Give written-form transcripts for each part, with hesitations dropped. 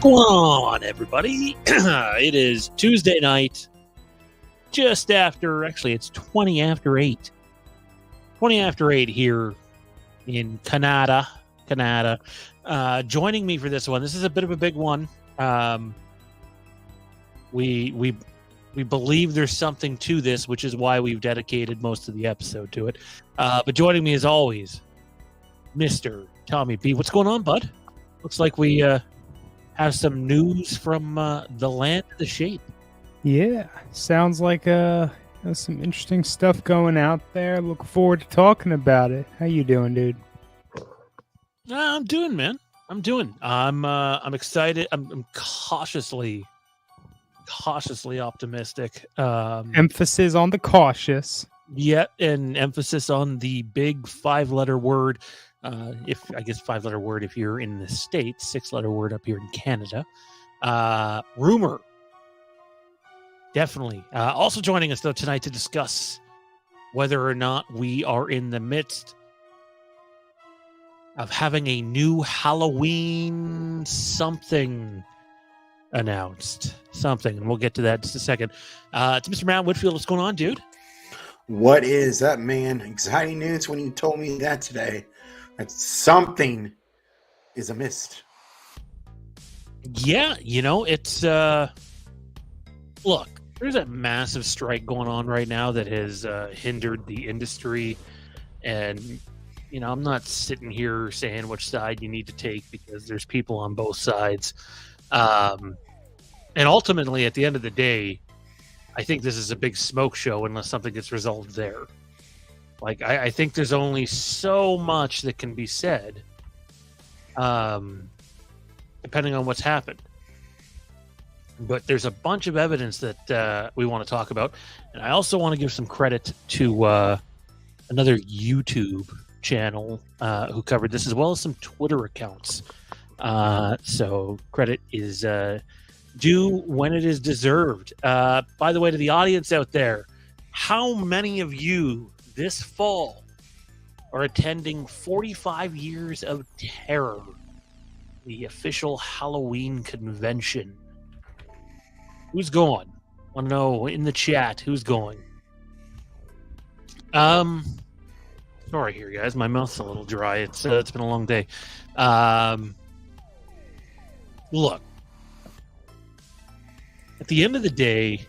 going on, everybody? It is Tuesday night, just after, actually, it's 20 after 8. 20 after 8 here in Canada. Joining me for this one, this is a bit of a big one. We believe there's something to this, which is why we've dedicated most of the episode to it. But joining me, as always, Mr. Tommy B. What's going on, bud? Looks like we have some news from the land of the shape. Yeah, sounds like there's some interesting stuff going out there. Look forward to talking about it. How you doing, dude? I'm doing, man. I'm doing. I'm excited. I'm cautiously optimistic. Emphasis on the cautious. Yeah, and emphasis on the big 5-letter word. If 5-letter word if you're in the States, 6-letter word up here in Canada. Rumor. Definitely. Also joining us though tonight to discuss whether or not we are in the midst of having a new Halloween something announced. Something, and we'll get to that in just a second. It's Mr. Matt Whitfield. What's going on, dude? What is up, man? Exciting news when you told me that today. That something is amiss. Yeah, it's look, there's a massive strike going on right now that has hindered the industry, and I'm not sitting here saying which side you need to take because there's people on both sides. And ultimately, at the end of the day, I think this is a big smoke show unless something gets resolved there. Like, I think there's only so much that can be said, depending on what's happened. But there's a bunch of evidence that we want to talk about. And I also want to give some credit to another YouTube channel who covered this, as well as some Twitter accounts. So credit is due when it is deserved. By the way, to the audience out there, how many of you this fall are attending 45 Years of Terror, the official Halloween convention? Who's going? Want to know in the chat who's going? Sorry here, guys. My mouth's a little dry. It's been a long day. Look, at the end of the day,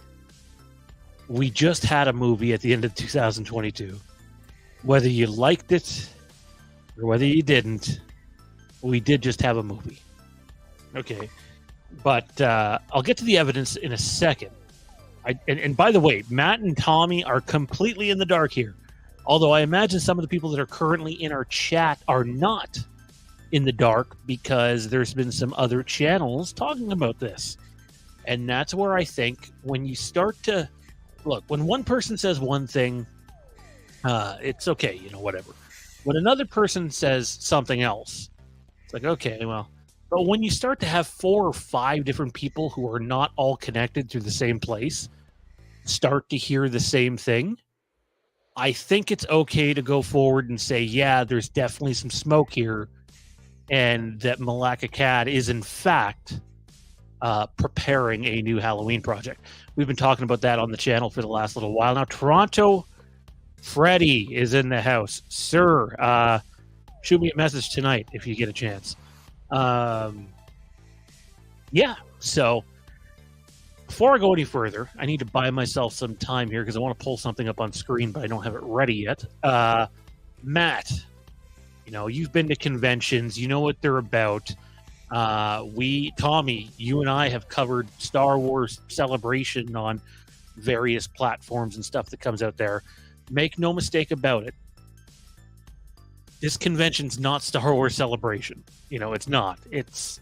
we just had a movie at the end of 2022. Whether you liked it or whether you didn't, we did just have a movie. Okay. But I'll get to the evidence in a second. And by the way, Matt and Tommy are completely in the dark here. Although I imagine some of the people that are currently in our chat are not in the dark because there's been some other channels talking about this. And that's where I think when you start to look, when one person says one thing, it's okay, whatever. When another person says something else, it's like, okay, well. But when you start to have 4 or 5 different people who are not all connected through the same place start to hear the same thing, I think it's okay to go forward and say, yeah, there's definitely some smoke here, and that Malek Akkad is, in fact, preparing a new Halloween project. We've been talking about that on the channel for the last little while. Now, Toronto Freddy is in the house. Sir, shoot me a message tonight if you get a chance. Yeah, so before I go any further, I need to buy myself some time here because I want to pull something up on screen, but I don't have it ready yet. Matt, you've been to conventions, you know what they're about. Tommy, you and I have covered Star Wars Celebration on various platforms and stuff that comes out there. Make no mistake about it. This convention's not Star Wars Celebration. It's not. It's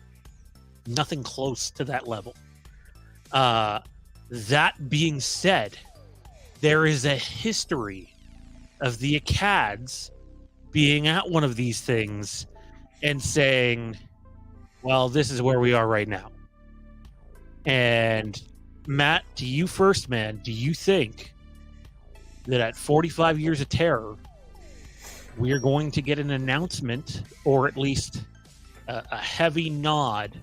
nothing close to that level. That being said, there is a history of the Akkads being at one of these things and saying, well, this is where we are right now. And Matt, to you first, man, do you think that at 45 Years of Terror, we are going to get an announcement, or at least a heavy nod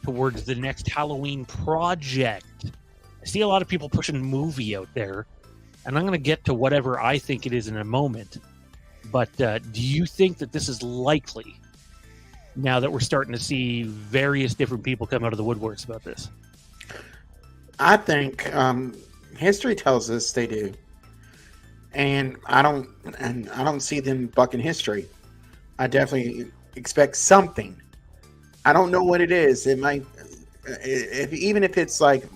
towards the next Halloween project. I see a lot of people pushing movie out there, and I'm going to get to whatever I think it is in a moment. But do you think that this is likely now that we're starting to see various different people come out of the woodworks about this? I think history tells us they do, and I don't see them bucking history. I definitely expect something. I don't know what it is. It might, even if it's like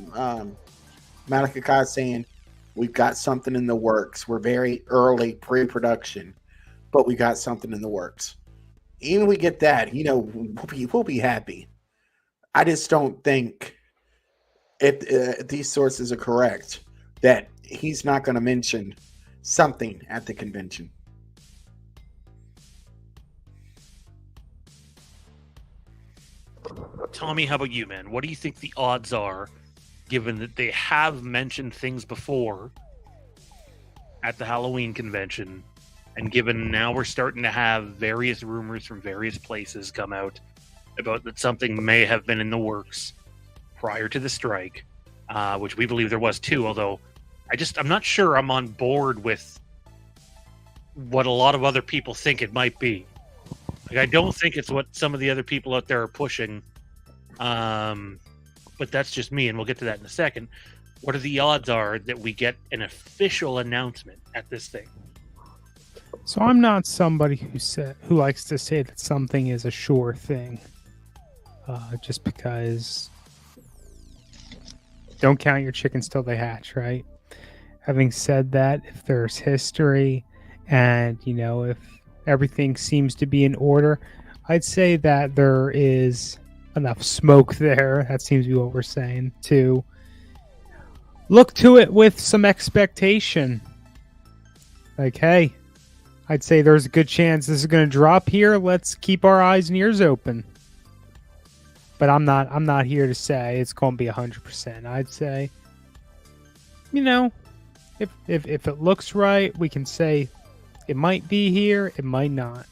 Malek Akkad saying, "We've got something in the works. We're very early pre-production, but we got something in the works." Even if we get that, we'll be happy. I just don't think, if these sources are correct, that he's not going to mention something at the convention. Tommy, how about you, man? What do you think the odds are, given that they have mentioned things before at the Halloween convention, and given now we're starting to have various rumors from various places come out about that something may have been in the works prior to the strike, which we believe there was too, although I'm not sure I'm on board with what a lot of other people think it might be. Like, I don't think it's what some of the other people out there are pushing, but that's just me, and we'll get to that in a second. What are the odds are that we get an official announcement at this thing? So I'm not somebody who likes to say that something is a sure thing, just because don't count your chickens till they hatch, right? Having said that, if there's history and, if everything seems to be in order, I'd say that there is enough smoke there. That seems to be what we're saying, to look to it with some expectation. Like, hey, I'd say there's a good chance this is going to drop here. Let's keep our eyes and ears open. But I'm not here to say it's going to be 100%. I'd say, if it looks right, we can say it might be here, it might not.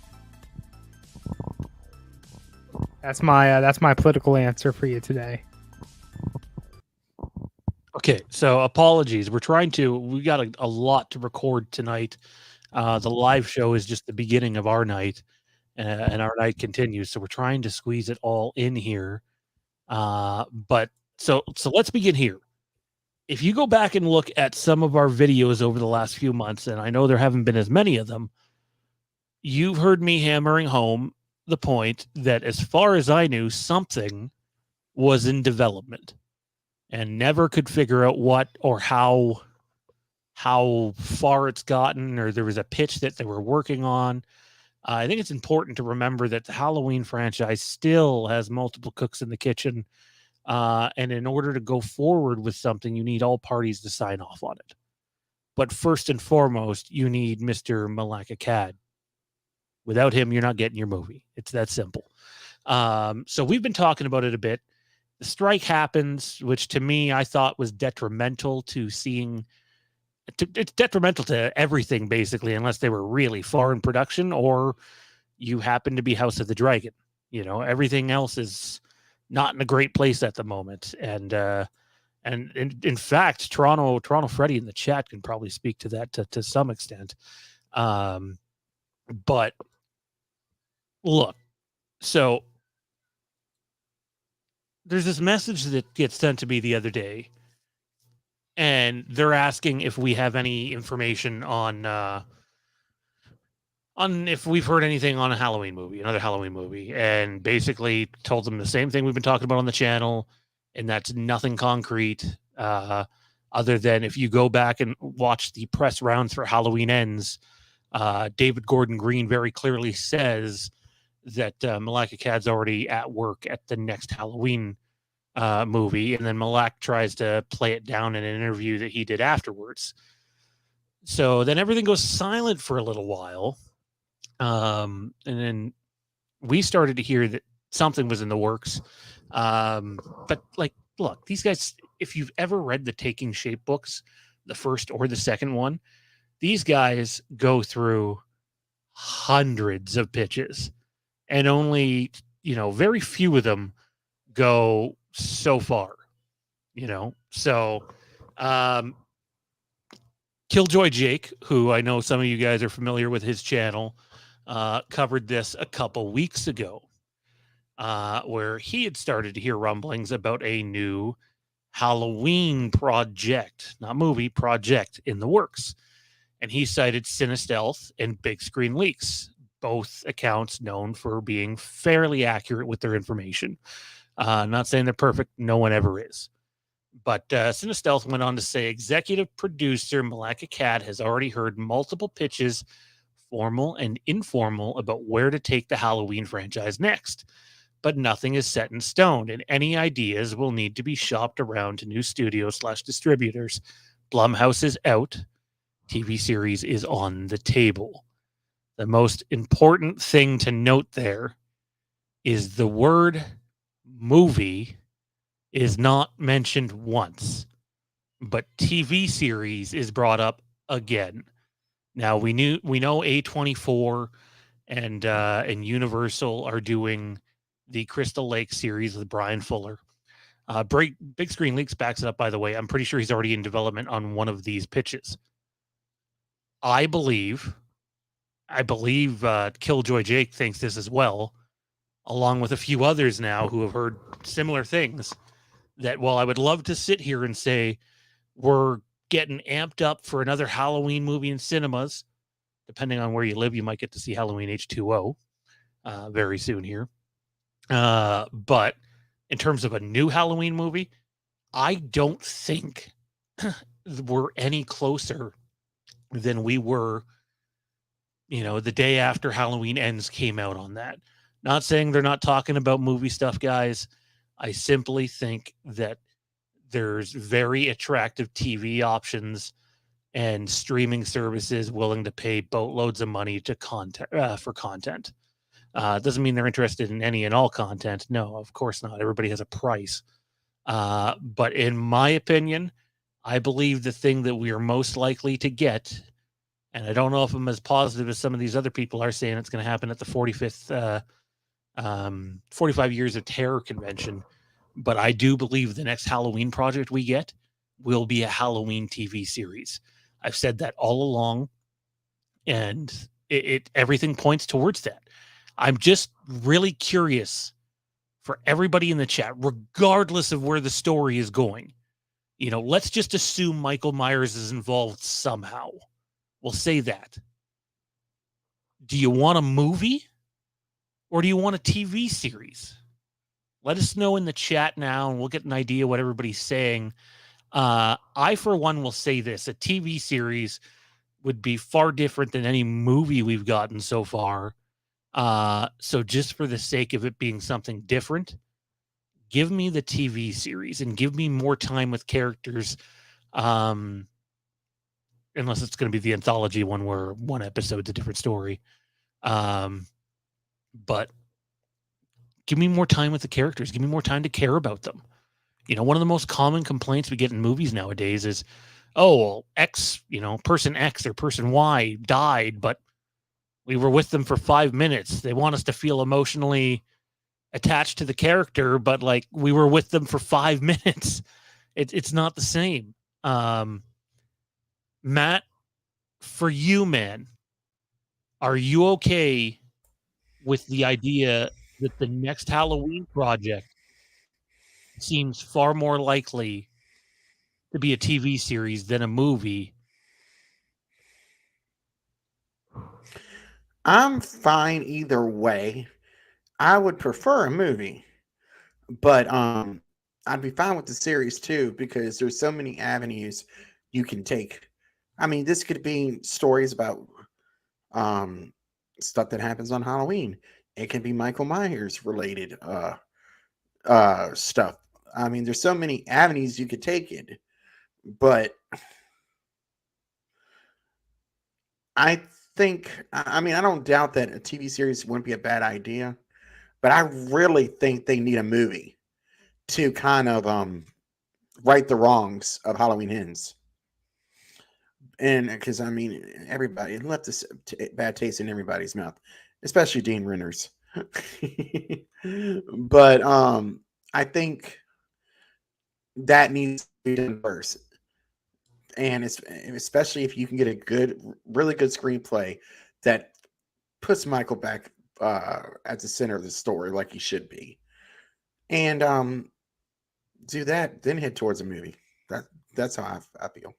That's my political answer for you today. Okay, so apologies. We got a lot to record tonight. The live show is just the beginning of our night, and our night continues. So we're trying to squeeze it all in here. But so let's begin here. If you go back and look at some of our videos over the last few months, and I know there haven't been as many of them, you've heard me hammering home the point that, as far as I knew, something was in development and never could figure out what or how far it's gotten, or there was a pitch that they were working on. I think it's important to remember that the Halloween franchise still has multiple cooks in the kitchen. And in order to go forward with something, you need all parties to sign off on it. But first and foremost, you need Mr. Malek Akkad. Without him, you're not getting your movie. It's that simple. So we've been talking about it a bit. The strike happens, which to me, I thought was detrimental to seeing. It's detrimental to everything, basically, unless they were really far in production or you happen to be House of the Dragon. Everything else is not in a great place at the moment. And in fact, Toronto Freddy in the chat can probably speak to that to some extent. But look, so there's this message that gets sent to me the other day, and they're asking if we have any information on if we've heard anything on another Halloween movie, and basically told them the same thing we've been talking about on the channel, and that's nothing concrete, other than if you go back and watch the press rounds for Halloween Ends, David Gordon Green very clearly says that Malek Akkad's already at work at the next Halloween movie, and then Malek tries to play it down in an interview that he did afterwards. So then everything goes silent for a little while, and then we started to hear that something was in the works. But look, these guys, if you've ever read the Taking Shape books, the first or the second one, these guys go through hundreds of pitches, and only very few of them go so far, you know. So, Killjoy Jake, who I know some of you guys are familiar with his channel, covered this a couple weeks ago, where he had started to hear rumblings about a new Halloween project, not movie, project in the works. And he cited Cinestealth and Big Screen Leaks, both accounts known for being fairly accurate with their information. Not saying they're perfect, no one ever is. But Cinestealth went on to say executive producer Malek Akkad has already heard multiple pitches, formal and informal, about where to take the Halloween franchise next. But nothing is set in stone, and any ideas will need to be shopped around to new studios/distributors. Blumhouse is out. TV series is on the table. The most important thing to note there is the word movie is not mentioned once, but TV series is brought up again. Now we know A24 and Universal are doing the Crystal Lake series with Brian Fuller. Big Screen Leaks backs it up, by the way. I'm pretty sure he's already in development on one of these pitches. I believe Killjoy Jake thinks this as well, along with a few others now who have heard similar things. That while I would love to sit here and say we're getting amped up for another Halloween movie in cinemas, depending on where you live, you might get to see Halloween H2O very soon here. But in terms of a new Halloween movie, I don't think we're any closer than we were, the day after Halloween Ends came out on that. Not saying they're not talking about movie stuff, guys. I simply think that there's very attractive TV options and streaming services willing to pay boatloads of money to for content. Doesn't mean they're interested in any and all content. No, of course not. Everybody has a price. But in my opinion, I believe the thing that we are most likely to get, and I don't know if I'm as positive as some of these other people are saying it's going to happen at the 45th 45 Years of Terror convention, but I do believe the next Halloween project we get will be a Halloween TV series. I've said that all along, and everything points towards that. I'm just really curious for everybody in the chat, regardless of where the story is going. Let's just assume Michael Myers is involved somehow. We'll say that. Do you want a movie? Or do you want a TV series? Let us know in the chat now, and we'll get an idea what everybody's saying. I, for one, will say this. A TV series would be far different than any movie we've gotten so far. So just for the sake of it being something different, give me the TV series and give me more time with characters. Unless it's going to be the anthology one where one episode's a different story. But give me more time with the characters. Give me more time to care about them. One of the most common complaints we get in movies nowadays is, oh, well, X, person X or person Y died, but we were with them for 5 minutes. They want us to feel emotionally attached to the character, but like we were with them for 5 minutes. It's not the same. Matt, for you, man, are you okay with the idea that the next Halloween project seems far more likely to be a TV series than a movie? I'm fine either way. I would prefer a movie, but I'd be fine with the series too because there's so many avenues you can take. I mean, this could be stories about stuff that happens on Halloween. It can be Michael Myers related stuff. I mean, there's so many avenues you could take it, but I I don't doubt that a TV series wouldn't be a bad idea, but I really think they need a movie to kind of right the wrongs of Halloween Ends. And because everybody it left this bad taste in everybody's mouth, especially Dean Renner's. But I think that needs to be done first, and it's especially if you can get a really good screenplay that puts Michael back at the center of the story like he should be, and do that, then head towards a movie. That's how I feel.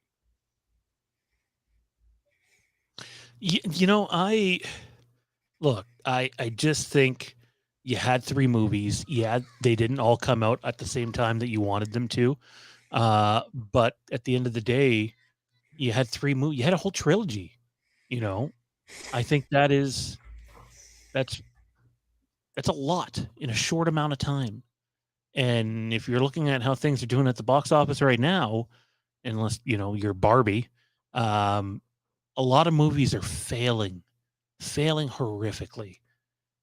I just think you had 3 movies. Yeah, they didn't all come out at the same time that you wanted them to. But at the end of the day, you had 3 movies. You had a whole trilogy. I think that's that's a lot in a short amount of time. And if you're looking at how things are doing at the box office right now, unless you're Barbie, um, a lot of movies are failing horrifically.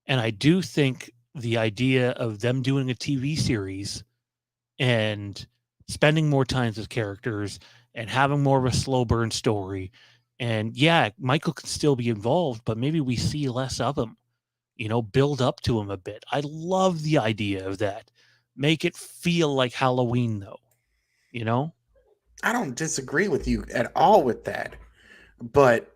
And I do think the idea of them doing a TV series and spending more time with characters and having more of a slow burn story, and yeah, Michael can still be involved, but maybe we see less of him. Build up to him a bit. I love the idea of that. Make it feel like Halloween, though. I don't disagree with you at all with that, but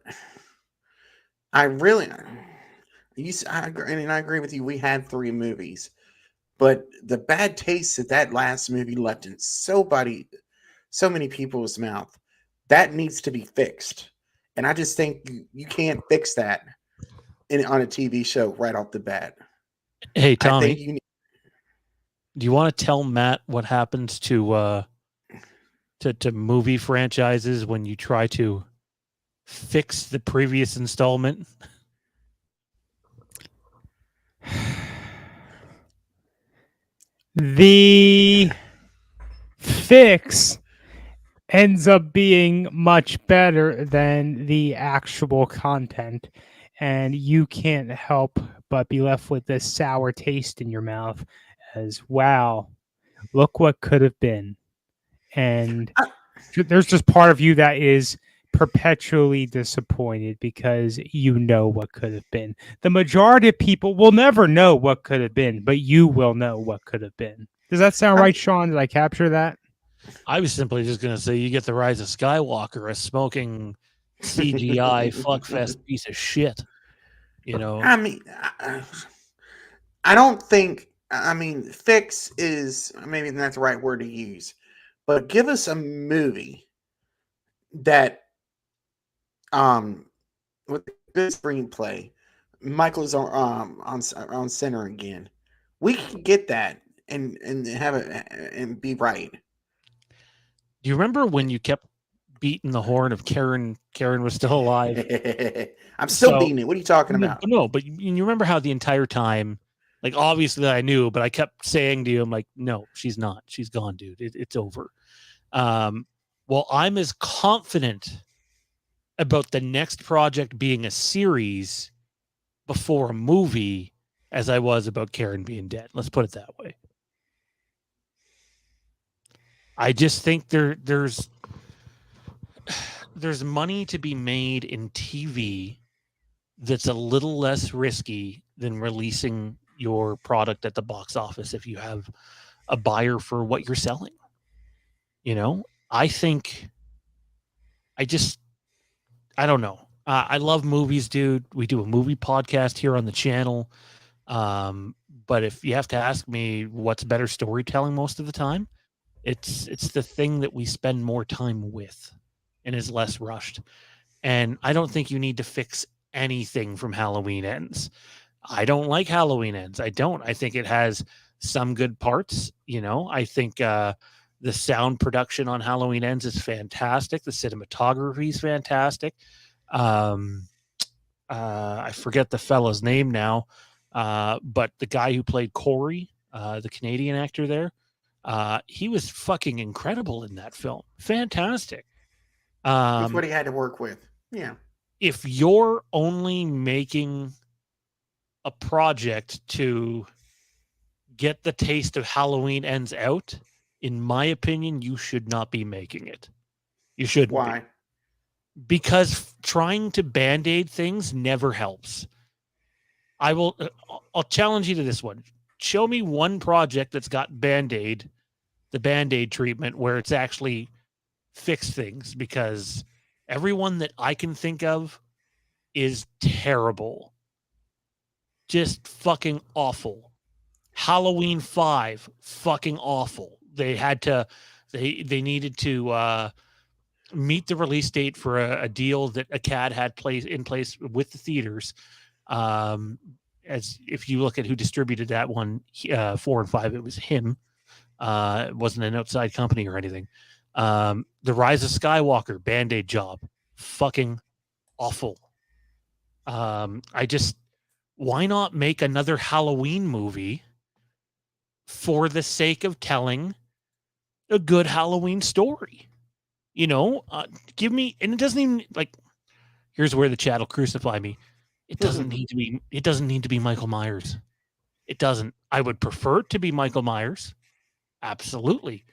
I really, I agree, and I agree with you. We had 3 movies, but the bad taste that last movie left in so many people's mouth, that needs to be fixed. And I just think you can't fix that on a TV show right off the bat. Hey, I Tommy, think do you want to tell Matt what happens to movie franchises when you try to fix the previous installment? The fix ends up being much better than the actual content, and you can't help but be left with this sour taste in your mouth as, wow, look what could have been. And there's just part of you that is perpetually disappointed because you know what could have been. The majority of people will never know what could have been, but you will know what could have been. Does that sound right, Sean? Did I capture that? I was simply just going to say you get the Rise of Skywalker, a smoking CGI fuckfest piece of shit. I mean, I don't think. I mean, fix is maybe not the right word to use, but give us a movie that, with a good screenplay, Michael's on center again. We can get that and have it and be right. Do you remember when you kept beating the horn of Karen was still alive? I'm still beating it. What are you talking about? No, but you remember how the entire time, like, obviously I knew, but I kept saying to you, I'm like, no, she's not. She's gone, dude. It's over. Well, I'm as confident about the next project being a series before a movie as I was about Karen being dead. Let's put it that way. I just think there's money to be made in TV that's a little less risky than releasing your product at the box office if you have a buyer for what you're selling. I think I don't know. I love movies, dude. We do a movie podcast here on the channel. But if you have to ask me what's better storytelling most of the time, it's the thing that we spend more time with and is less rushed. And I don't think you need to fix anything from Halloween Ends. I don't like Halloween Ends. I don't. I think it has some good parts. I think the sound production on Halloween Ends is fantastic. The cinematography is fantastic. I forget the fella's name now, but the guy who played Corey, the Canadian actor there, he was fucking incredible in that film. Fantastic. With what he had to work with. Yeah. If you're only making a project to get the taste of Halloween Ends out, in my opinion, you should not be making it. You shouldn't. Why? Because trying to band-aid things never helps. I'll challenge you to this one. show me one project that's got the Band-Aid treatment where it's actually fixed things, because everyone that I can think of is terrible. Just fucking awful. Halloween 5, fucking awful. They needed to meet the release date for a deal that Akkad had in place with the theaters. As if you look at who distributed that one, 4 and 5, it was him. It wasn't an outside company or anything. The Rise of Skywalker, Band-Aid job, fucking awful. Why not make another Halloween movie for the sake of telling a good Halloween story? Give me, and it doesn't even, like, here's where the chat will crucify me. It doesn't need to be Michael Myers. It doesn't. I would prefer it to be Michael Myers. Absolutely.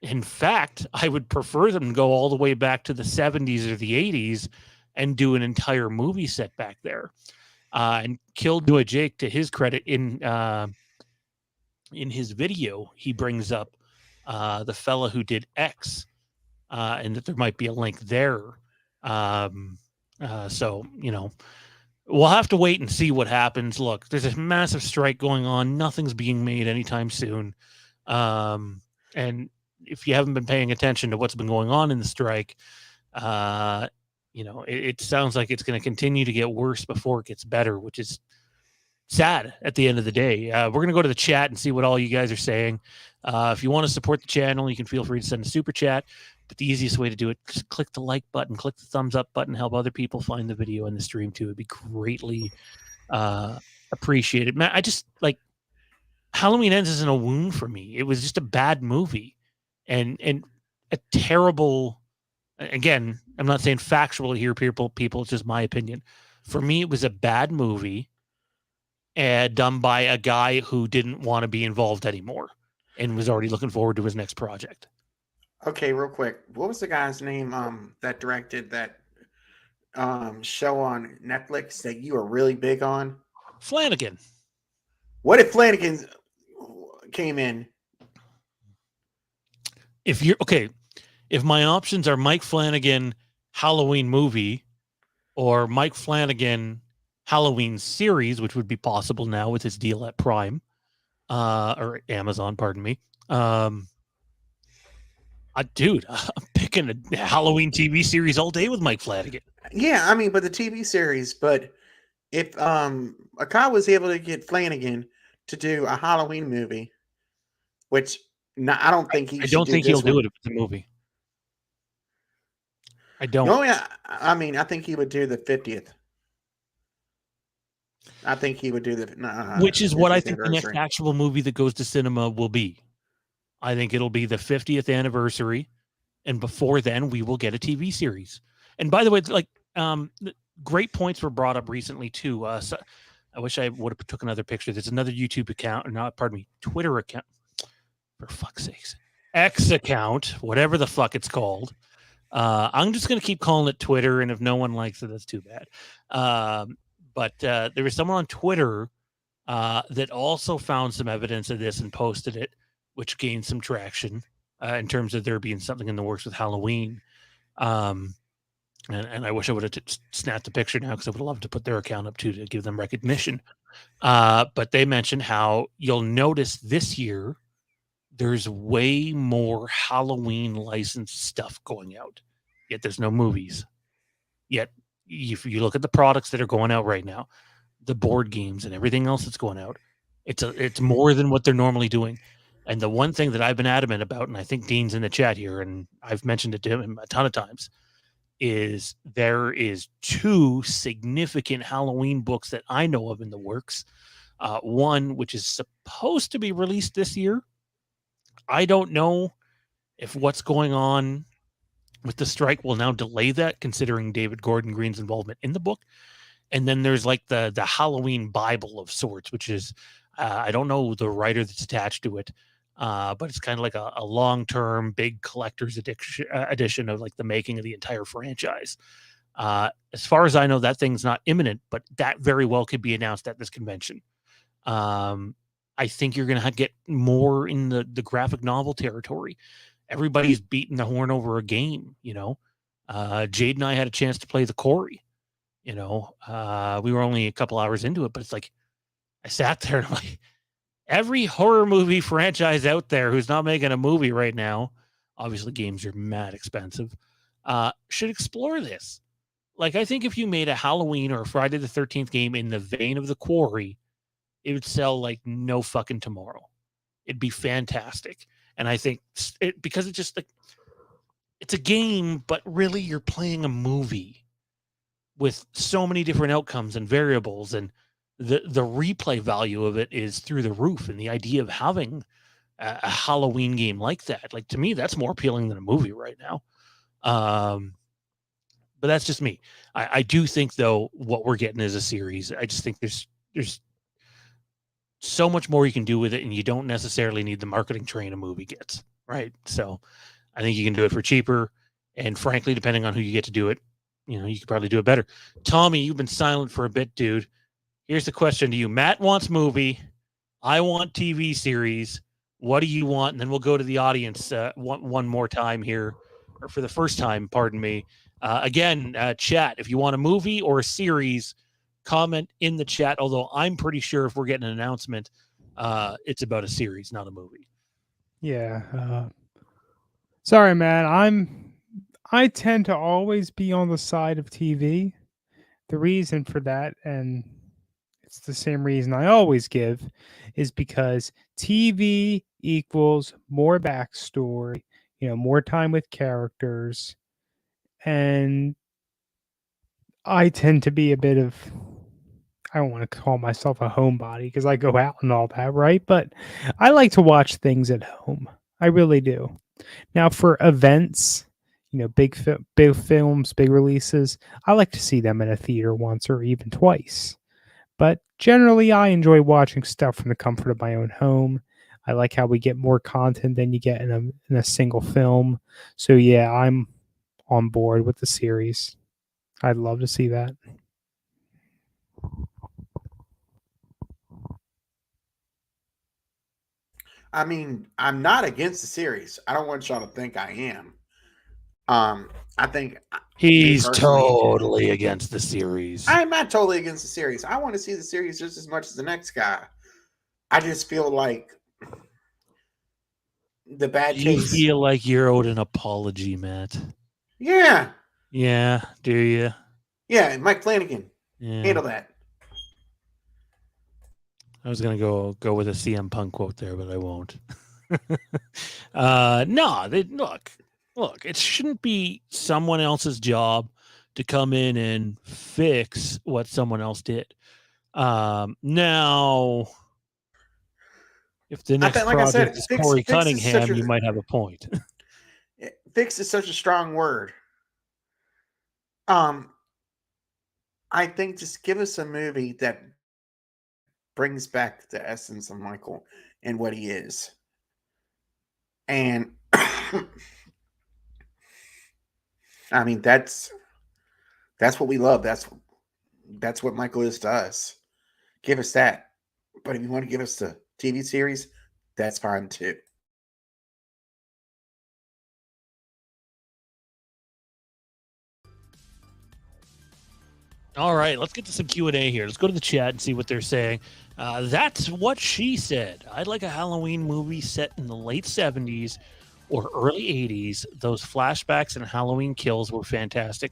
In fact, I would prefer them to go all the way back to the 70s or the 80s and do an entire movie set back there. And Killjoy Jake, to his credit, in his video, he brings up the fella who did X, and that there might be a link there. So, we'll have to wait and see what happens. Look, there's a massive strike going on. Nothing's being made anytime soon. And if you haven't been paying attention to what's been going on in the strike, it sounds like it's going to continue to get worse before it gets better, which is sad at the end of the day. We're going to go to the chat and see what all you guys are saying. If you want to support the channel, you can feel free to send a super chat. But the easiest way to do it, just click the like button, click the thumbs up button, help other people find the video and the stream too. It'd be greatly appreciated. Man, I just, like, Halloween Ends isn't a wound for me. It was just a bad movie and a terrible, again, I'm not saying factual here, people, it's just my opinion. For me, it was a bad movie done by a guy who didn't want to be involved anymore and was already looking forward to his next project. Okay, real quick. What was the guy's name that directed that show on Netflix that you were really big on? Flanagan. What if Flanagan came in? If my options are Mike Flanagan Halloween movie or Mike Flanagan Halloween series, which would be possible now with his deal at Prime or Amazon, pardon me. Dude, I'm picking a Halloween TV series all day with Mike Flanagan. Yeah, I mean, but the TV series. But if Akkad was able to get Flanagan to do a Halloween movie, which I don't think he. I don't think he'll do it if it's a movie. I don't. No, yeah, I mean, I think he would do the 50th. I think he would do the. Which is what I think the next actual movie that goes to cinema will be. I think it'll be the 50th anniversary, and before then, we will get a TV series. And by the way, like, great points were brought up recently too. So I wish I would have took another picture. There's another YouTube account, or not, pardon me, Twitter account. For fuck's sakes, X account, whatever the fuck it's called. I'm just gonna keep calling it Twitter, and if no one likes it, that's too bad. But there was someone on Twitter that also found some evidence of this and posted it, which gained some traction in terms of there being something in the works with Halloween. And I wish I would have snapped the picture now, because I would love to put their account up too to give them recognition. But they mentioned how you'll notice this year there's way more Halloween licensed stuff going out, yet there's no movies. Yet if you look at the products that are going out right now, the board games and everything else that's going out, it's more than what they're normally doing. And the one thing that I've been adamant about, and I think Dean's in the chat here, and I've mentioned it to him a ton of times, is there is 2 significant Halloween books that I know of in the works. One, which is supposed to be released this year. I don't know if what's going on with the strike will now delay that, considering David Gordon Green's involvement in the book. And then there's like the Halloween Bible of sorts, which is, I don't know the writer that's attached to it, but it's kind of like a long-term big collector's edition of like the making of the entire franchise. As far as I know, that thing's not imminent, but that very well could be announced at this convention. I think you're going to get more in the graphic novel territory. Everybody's beating the horn over a game, you know. Jade and I had a chance to play the Quarry, you know. We were only a couple hours into it, but it's like I sat there and I'm like, every horror movie franchise out there who's not making a movie right now, obviously games are mad expensive, should explore this. Like, I think if you made a Halloween or a Friday the 13th game in the vein of the Quarry, it would sell like no fucking tomorrow. It'd be fantastic. And I think because it's just like, it's a game, but really you're playing a movie with so many different outcomes and variables, and the replay value of it is through the roof. And the idea of having a Halloween game like that, like, to me, that's more appealing than a movie right now. But that's just me. I do think, though, what we're getting is a series. I just think there's so much more you can do with it, and you don't necessarily need the marketing train a movie gets, right? So I think you can do it for cheaper, and frankly, depending on who you get to do it, you know, you could probably do it better. Tommy, you've been silent for a bit, dude. Here's the question to you. Matt wants movie. I want TV series. What do you want? And then we'll go to the audience one more time here, or for the first time, pardon me. Again, chat, if you want a movie or a series, comment in the chat, although I'm pretty sure if we're getting an announcement, it's about a series, not a movie. Yeah. Sorry, man. I tend to always be on the side of TV. The reason for that, and it's the same reason I always give, is because TV equals more backstory, you know, more time with characters. And I tend to be a bit of, I don't want to call myself a homebody because I go out and all that, right? But I like to watch things at home. I really do. Now, for events, you know, big films, big releases, I like to see them in a theater once or even twice. But generally, I enjoy watching stuff from the comfort of my own home. I like how we get more content than you get in a single film. So yeah, I'm on board with the series. I'd love to see that. I mean, I'm not against the series. I don't want y'all to think I am. I think he's totally against the series. I'm not totally against the series. I want to see the series just as much as the next guy. I just feel like the bad taste. You feel like you're owed an apology, Matt. Yeah. Yeah. Do you? Yeah, Mike Flanagan. Yeah. Handle that. I was gonna go with a CM Punk quote there, but I won't. No, look. It shouldn't be someone else's job to come in and fix what someone else did. Now, if the next project is Corey Cunningham, you might have a point. Fix is such a strong word. I think just give us a movie that brings back the essence of Michael and what he is. And I mean, that's what we love. That's what Michael is to us. Give us that. But if you want to give us the TV series, that's fine too. All right, let's get to some Q&A here. Let's go to the chat and see what they're saying. That's what she said. I'd like a Halloween movie set in the late 70s or early 80s. Those flashbacks and Halloween kills were fantastic.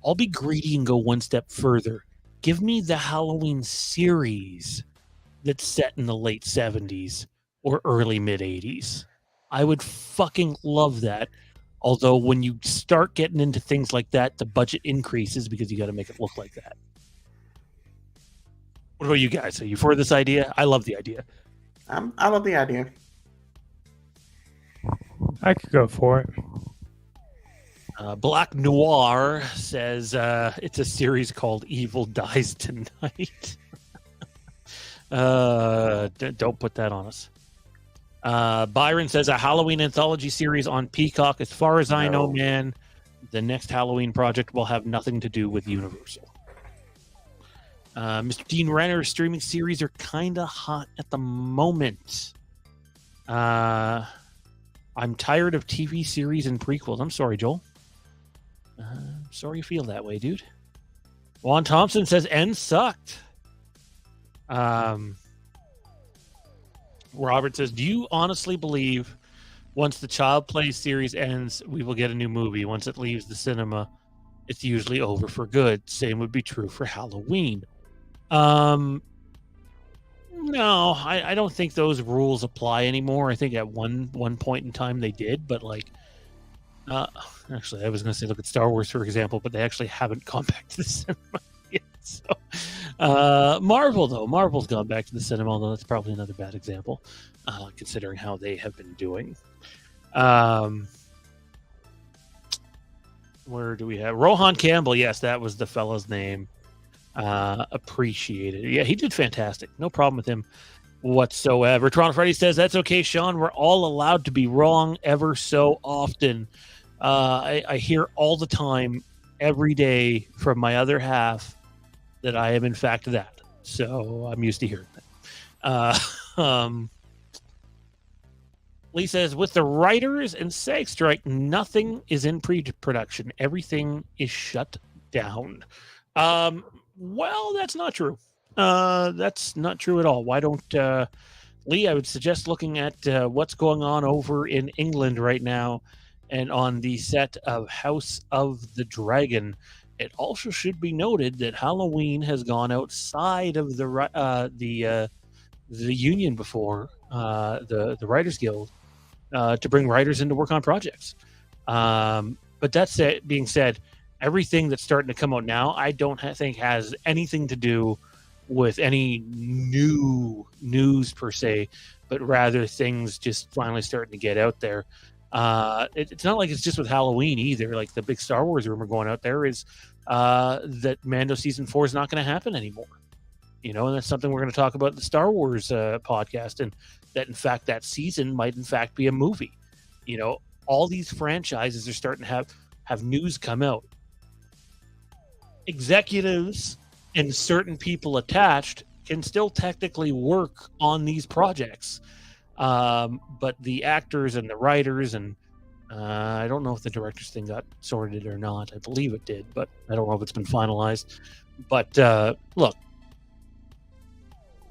I'll be greedy and go one step further. Give me the Halloween series that's set in the late 70s or early mid 80s. I would fucking love that. Although when you start getting into things like that, the budget increases because you got to make it look like that. What about you guys? Are you for this idea? I love the idea. I love the idea. I could go for it. Black Noir says it's a series called Evil Dies Tonight. Don't put that on us. Byron says a Halloween anthology series on Peacock. As far as I know, man, the next Halloween project will have nothing to do with Universal. Mr. Dean Renner's streaming series are kind of hot at the moment. I'm tired of TV series and prequels. I'm sorry, Joel. Sorry you feel that way, dude. Juan Thompson says N sucked. Robert says, do you honestly believe once the Child Play series ends, we will get a new movie? Once it leaves the cinema, it's usually over for good. Same would be true for Halloween. No, I don't think those rules apply anymore. I think at one point in time they did, but like, actually, I was going to say look at Star Wars, for example, but they actually haven't gone back to the cinema yet. So, Marvel's gone back to the cinema, although that's probably another bad example, considering how they have been doing. Where do we have Rohan Campbell? Yes, that was the fellow's name. Appreciated. Yeah, he did fantastic. No problem with him whatsoever. Toronto Freddy says, that's okay, Sean. We're all allowed to be wrong ever so often. I hear all the time, every day from my other half that I am in fact that. So I'm used to hearing that. Lee says, with the writers and SAG strike, nothing is in pre-production. Everything is shut down. Well, that's not true. That's not true at all. Why don't, Lee, I would suggest looking at what's going on over in England right now and on the set of House of the Dragon. It also should be noted that Halloween has gone outside of the union before, the Writers Guild, to bring writers in to work on projects. But that's being said, everything that's starting to come out now, I don't think has anything to do with any new news per se, but rather things just finally starting to get out there. It's not like it's just with Halloween either. Like the big Star Wars rumor going out there is that Mando season 4 is not going to happen anymore. You know, and that's something we're going to talk about in the Star Wars podcast, and that in fact that season might in fact be a movie. You know, all these franchises are starting to have news come out. Executives and certain people attached can still technically work on these projects. But the actors and the writers and I don't know if the director's thing got sorted or not. I believe it did, but I don't know if it's been finalized. But look,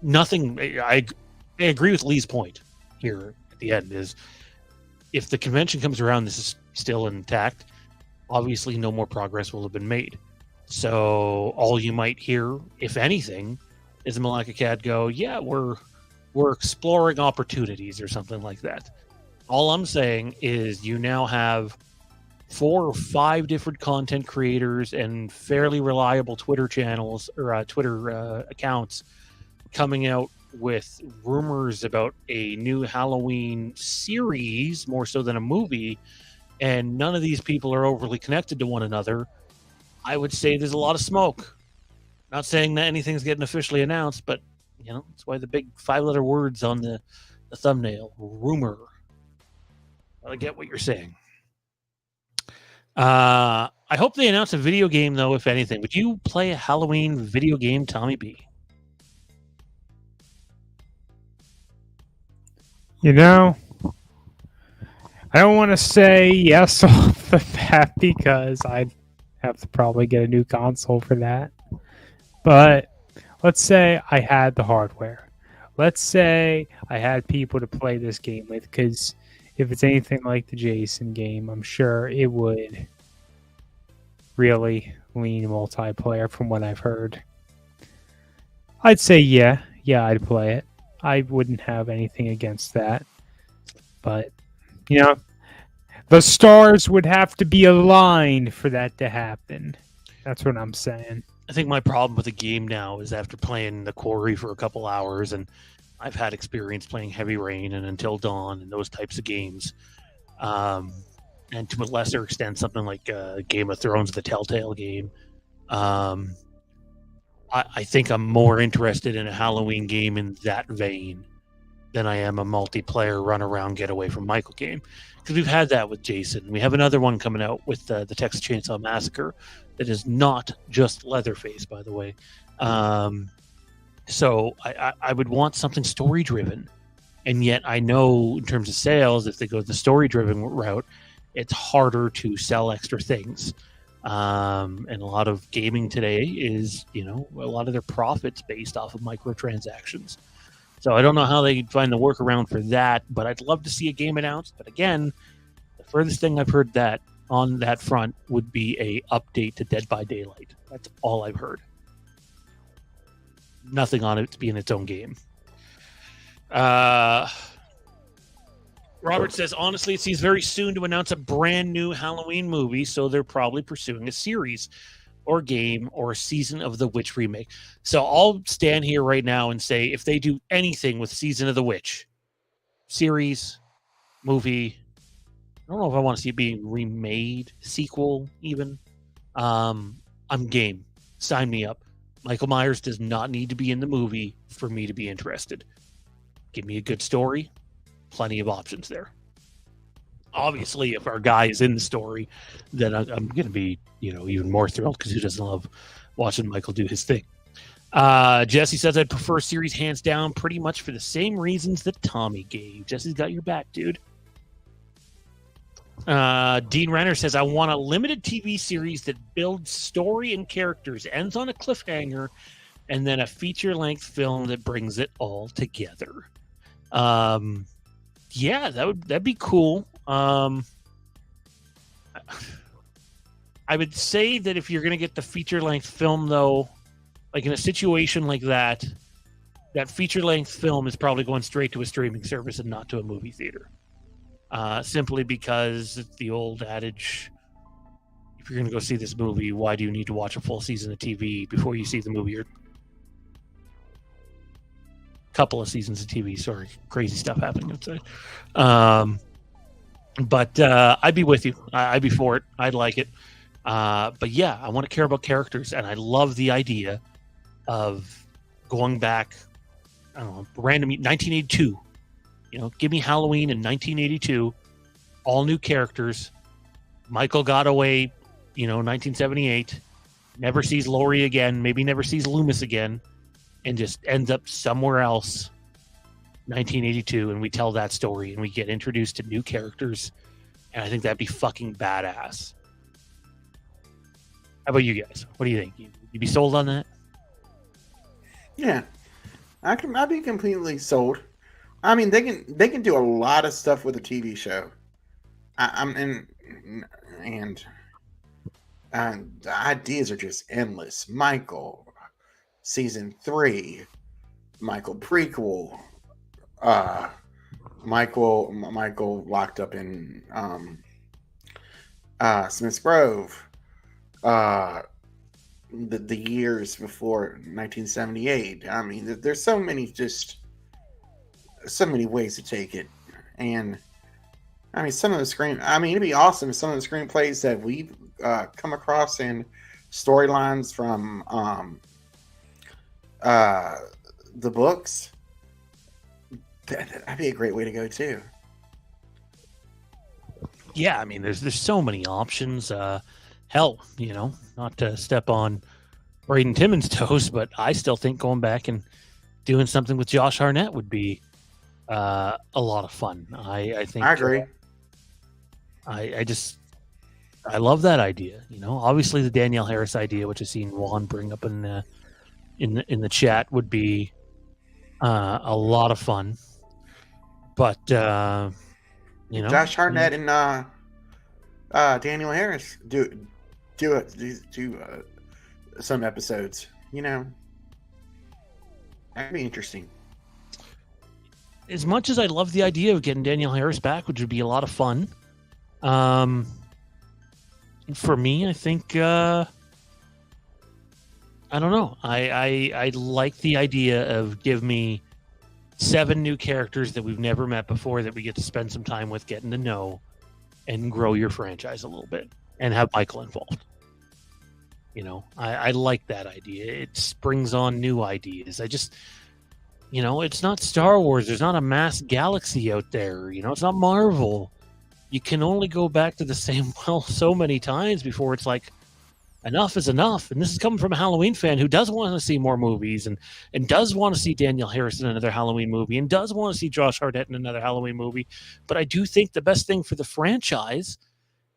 nothing. I agree with Lee's point here at the end is if the convention comes around, this is still intact. Obviously, no more progress will have been made. So all you might hear, if anything, is Malek Akkad go, yeah, we're exploring opportunities or something like that. All I'm saying is you now have 4 or 5 different content creators and fairly reliable Twitter channels or Twitter accounts coming out with rumors about a new Halloween series, more so than a movie, and none of these people are overly connected to one another. I would say there's a lot of smoke. Not saying that anything's getting officially announced, but you know, that's why the big 5-letter words on the thumbnail, rumor. I get what you're saying. I hope they announce a video game, though, if anything. Would you play a Halloween video game, Tommy B? You know, I don't want to say yes off the bat because I'd have to probably get a new console for that. But let's say I had the hardware. Let's say I had people to play this game with, because if it's anything like the Jason game, I'm sure it would really lean multiplayer from what I've heard. I'd say yeah, I'd play it. I wouldn't have anything against that. But, you know, the stars would have to be aligned for that to happen. That's what I'm saying. I think my problem with the game now is after playing The Quarry for a couple hours, and I've had experience playing Heavy Rain and Until Dawn and those types of games, and to a lesser extent something like Game of Thrones, the Telltale game. I think I'm more interested in a Halloween game in that vein than I am a multiplayer run around get away from Michael game, because we've had that with Jason. We have another one coming out with the Texas Chainsaw Massacre that is not just Leatherface, by the way. So I would want something story driven, and yet I know in terms of sales, if they go the story driven route, it's harder to sell extra things. And a lot of gaming today is, a lot of their profits based off of microtransactions. So I don't know how they find the workaround for that, but I'd love to see a game announced. But again, the furthest thing I've heard that on that front would be a update to Dead by Daylight. That's all I've heard. Nothing on it to be in its own game. Robert says, honestly, it seems very soon to announce a brand new Halloween movie, so they're probably pursuing a series or game or a Season of the Witch remake. So I'll stand here right now and say, if they do anything with Season of the Witch, series, movie, I don't know if I want to see it being remade, sequel even. I'm game. Sign me up. Michael Myers does not need to be in the movie for me to be interested. Give me a good story. Plenty of options there. Obviously, if our guy is in the story, then I'm going to be, even more thrilled, because who doesn't love watching Michael do his thing? Jesse says, I'd prefer series hands down, pretty much for the same reasons that Tommy gave. Jesse's got your back, dude. Dean Renner says, I want a limited TV series that builds story and characters, ends on a cliffhanger, and then a feature-length film that brings it all together. Yeah, that'd be cool. I would say that if you're going to get the feature-length film, though, like in a situation like that, that feature-length film is probably going straight to a streaming service and not to a movie theater. Simply because it's the old adage, if you're going to go see this movie, why do you need to watch a full season of TV before you see the movie? Or couple of seasons of TV, sorry, crazy stuff happening outside. But I'd be with you. I'd be for it. I'd like it. But yeah, I want to care about characters, and I love the idea of going back, I don't know, random 1982. Give me Halloween in 1982, all new characters. Michael got away, 1978, never sees Laurie again, maybe never sees Loomis again, and just ends up somewhere else, 1982, and we tell that story, and we get introduced to new characters, and I think that'd be fucking badass. How about you guys? What do you think? You be sold on that? Yeah, I'd be completely sold. I mean, they can do a lot of stuff with a TV show. The ideas are just endless. Michael, season 3, Michael prequel, Michael locked up in Smith's Grove, the years before 1978. I mean, there's so many ways to take it, and I mean, it'd be awesome if some of the screenplays that we've come across and storylines from the books, that'd be a great way to go too. Yeah, I mean, there's so many options. Hell, not to step on Braden Timmons' toes, but I still think going back and doing something with Josh Hartnett would be a lot of fun. I think I agree. I love that idea. Obviously the Danielle Harris idea, which I've seen Juan bring up in the chat, would be a lot of fun. But Josh Hartnett and Danielle Harris do some episodes. That'd be interesting. As much as I love the idea of getting Danielle Harris back, which would be a lot of fun, for me, I think I don't know. I like the idea of give me 7 new characters that we've never met before that we get to spend some time with, getting to know, and grow your franchise a little bit, and have Michael involved. I like that idea. It springs on new ideas. It's not Star Wars. There's not a mass galaxy out there. It's not Marvel. You can only go back to the same well so many times before it's like, enough is enough. And this is coming from a Halloween fan who does want to see more movies and does want to see Danielle Harris in another Halloween movie and does want to see Josh Hartnett in another Halloween movie. But I do think the best thing for the franchise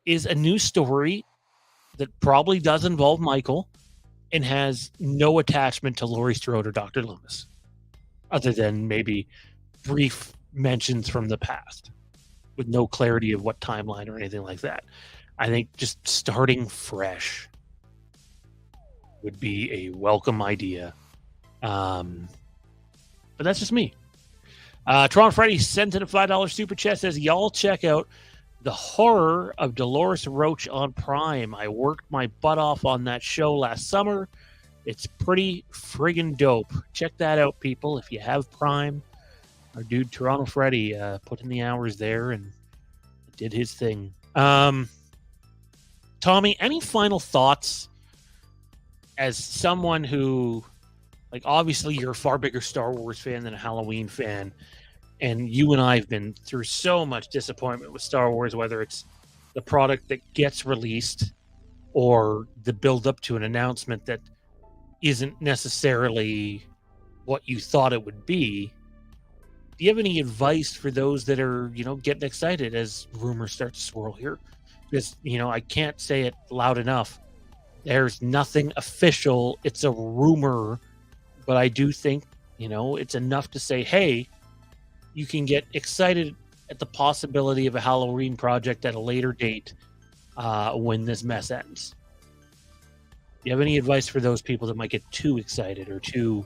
is a new story that probably does involve Michael and has no attachment to Laurie Strode or Dr. Loomis, other than maybe brief mentions from the past with no clarity of what timeline or anything like that. I think just starting fresh would be a welcome idea. But that's just me. Toronto Freddy sent in a $5 super chat, says, y'all check out The Horror of Dolores Roach on Prime. I worked my butt off on that show last summer. It's pretty friggin' dope. Check that out, people, if you have Prime. Our dude Toronto Freddy put in the hours there and did his thing. Tommy, any final thoughts as someone who, like, obviously you're a far bigger Star Wars fan than a Halloween fan, and you and I have been through so much disappointment with Star Wars, whether it's the product that gets released or the build up to an announcement that isn't necessarily what you thought it would be. Do you have any advice for those that are, getting excited as rumors start to swirl here? Because, I can't say it loud enough. There's nothing official. It's a rumor, but I do think, it's enough to say, hey, you can get excited at the possibility of a Halloween project at a later date when this mess ends. Do you have any advice for those people that might get too excited or too,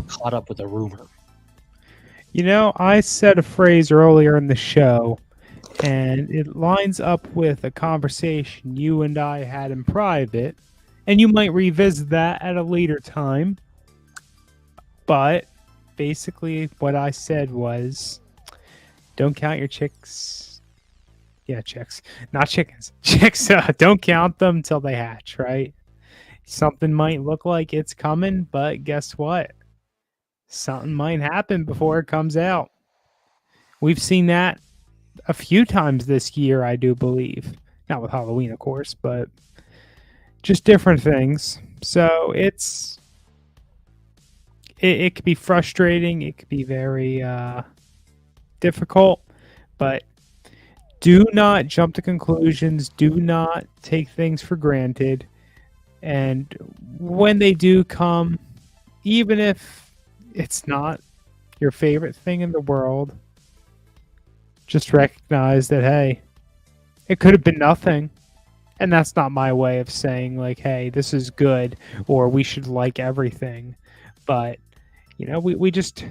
caught up with a rumor? I said a phrase earlier in the show, and it lines up with a conversation you and I had in private, and you might revisit that at a later time. But basically what I said was, don't count your chicks. Yeah, chicks. Not chickens. Chicks, don't count them till they hatch, right? Something might look like it's coming, but guess what? Something might happen before it comes out. We've seen that a few times this year, I do believe. Not with Halloween, of course, but just different things. So it could be frustrating. It could be very difficult, but do not jump to conclusions. Do not take things for granted. And when they do come, even if it's not your favorite thing in the world, just recognize that, hey, it could have been nothing. And that's not my way of saying, like, hey, this is good or we should like everything. But, we just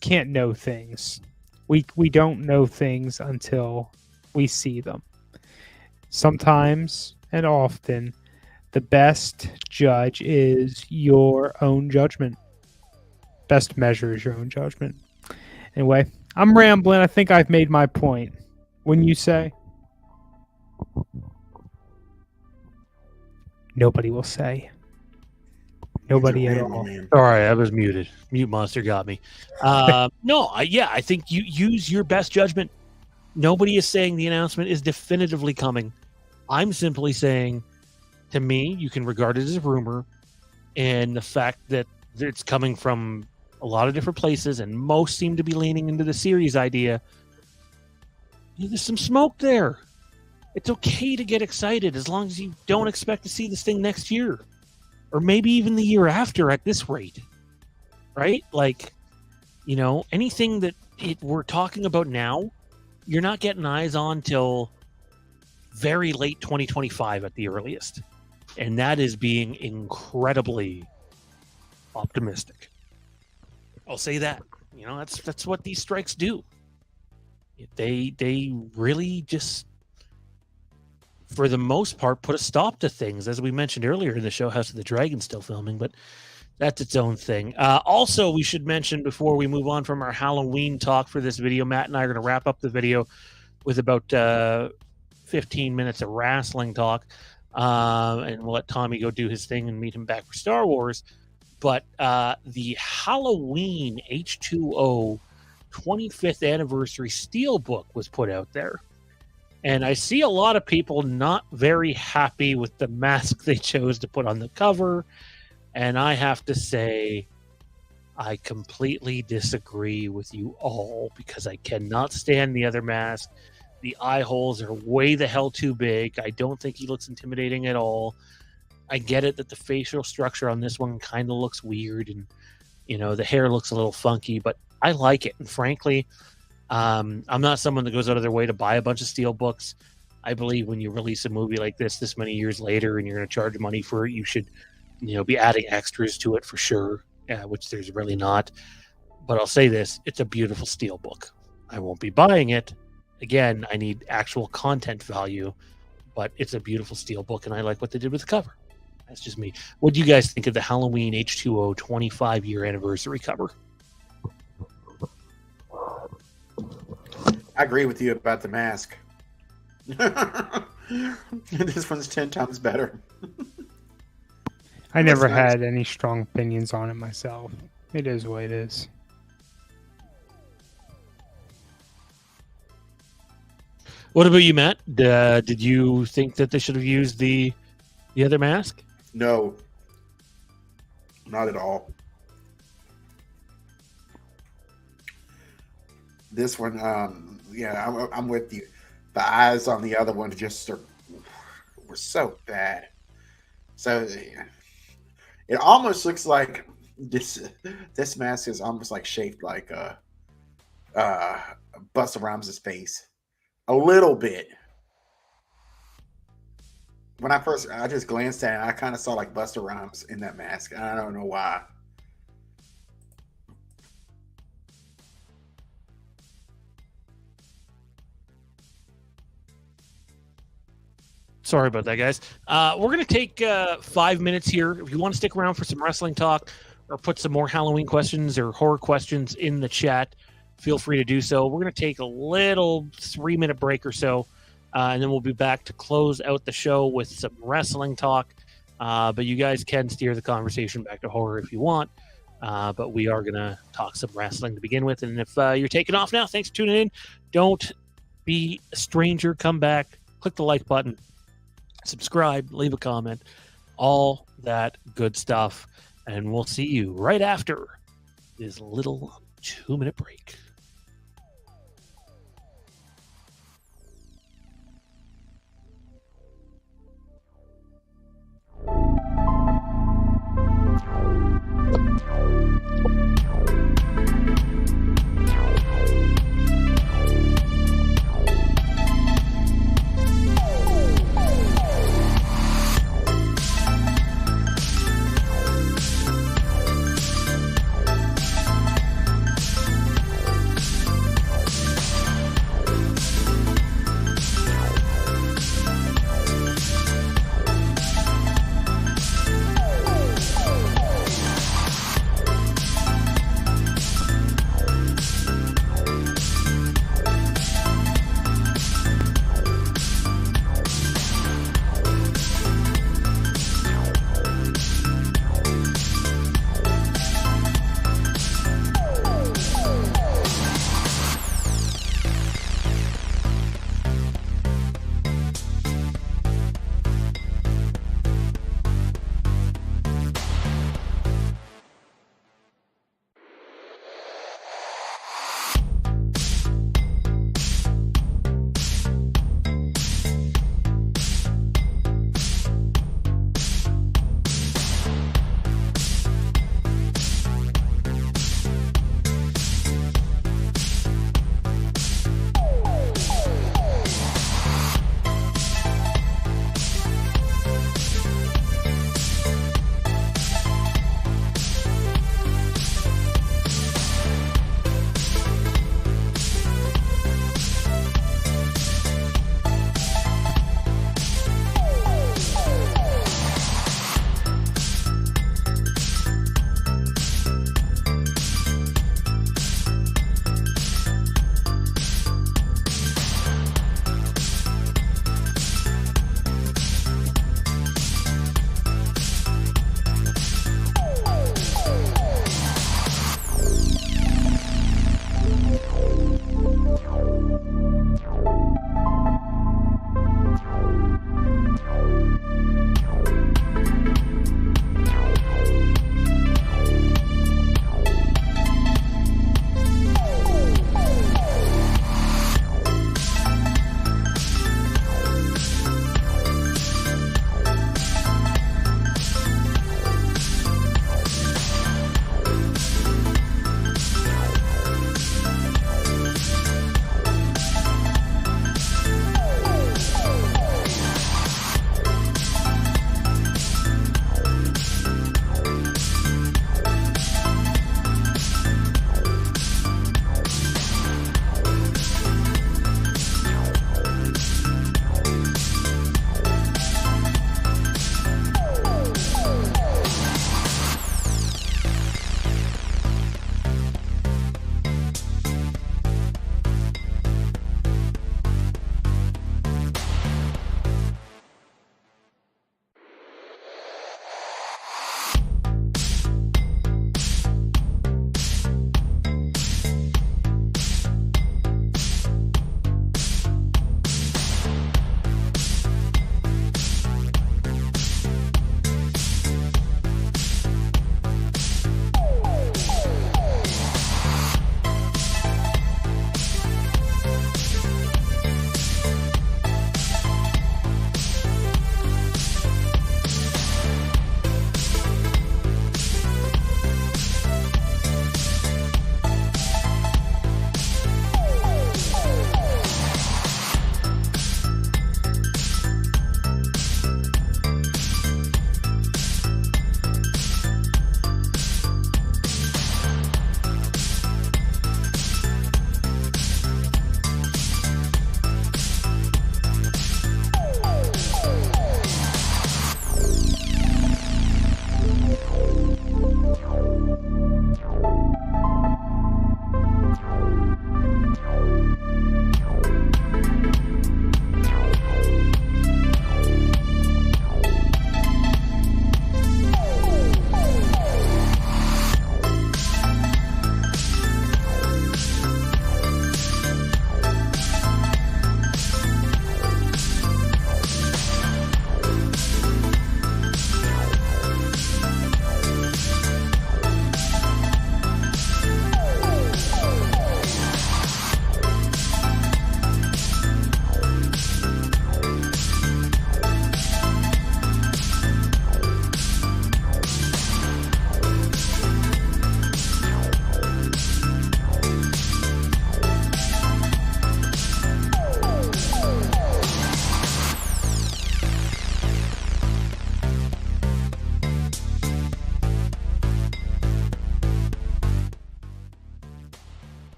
can't know things. We don't know things until we see them. Sometimes and often, the best judge is your own judgment. Best measure is your own judgment. Anyway, I'm rambling. I think I've made my point. Wouldn't you say? Nobody will say. Nobody at all. All right, I was muted. Mute monster got me. No, I think you use your best judgment. Nobody is saying the announcement is definitively coming. I'm simply saying, to me, you can regard it as a rumor, and the fact that it's coming from a lot of different places, and most seem to be leaning into the series idea. There's some smoke there. It's okay to get excited as long as you don't expect to see this thing next year, or maybe even the year after at this rate, right? Like, anything that we're talking about now, you're not getting eyes on till very late 2025 at the earliest. And that is being incredibly optimistic. I'll say that. That's what these strikes do. They really just, for the most part, put a stop to things. As we mentioned earlier in the show, House of the Dragon still filming, but that's its own thing. Also, we should mention before we move on from our Halloween talk for this video, Matt and I are going to wrap up the video with about 15 minutes of wrestling talk. And we'll let Tommy go do his thing and meet him back for Star Wars. but the Halloween H2O 25th anniversary steelbook was put out there. And I see a lot of people not very happy with the mask they chose to put on the cover. And I have to say, I completely disagree with you all because I cannot stand the other mask. The eye holes are way the hell too big. I don't think he looks intimidating at all. I get it that the facial structure on this one kind of looks weird and, the hair looks a little funky, but I like it. And frankly, I'm not someone that goes out of their way to buy a bunch of steel books. I believe when you release a movie like this many years later and you're going to charge money for it, you should, be adding extras to it for sure, which there's really not. But I'll say this, it's a beautiful steel book. I won't be buying it. Again, I need actual content value, but it's a beautiful steel book and I like what they did with the cover. That's just me. What do you guys think of the Halloween H2O 25-year anniversary cover? I agree with you about the mask. This one's 10 times better. I never had any strong opinions on it myself. It is what it is. What about you, Matt? Did you think that they should have used the other mask? No, not at all. This one, I'm with you. The eyes on the other one were so bad. So it almost looks like this mask is almost like shaped like Busta Rhymes' face, a little bit. When I just glanced at it, I kind of saw like Busta Rhymes in that mask. I don't know why. Sorry about that, guys. We're going to take 5 minutes here. If you want to stick around for some wrestling talk or put some more Halloween questions or horror questions in the chat, feel free to do so. We're going to take a little 3-minute break or so. And then we'll be back to close out the show with some wrestling talk. But you guys can steer the conversation back to horror if you want. But we are going to talk some wrestling to begin with. And if you're taking off now, thanks for tuning in. Don't be a stranger. Come back. Click the like button. Subscribe. Leave a comment. All that good stuff. And we'll see you right after this little 2-minute break.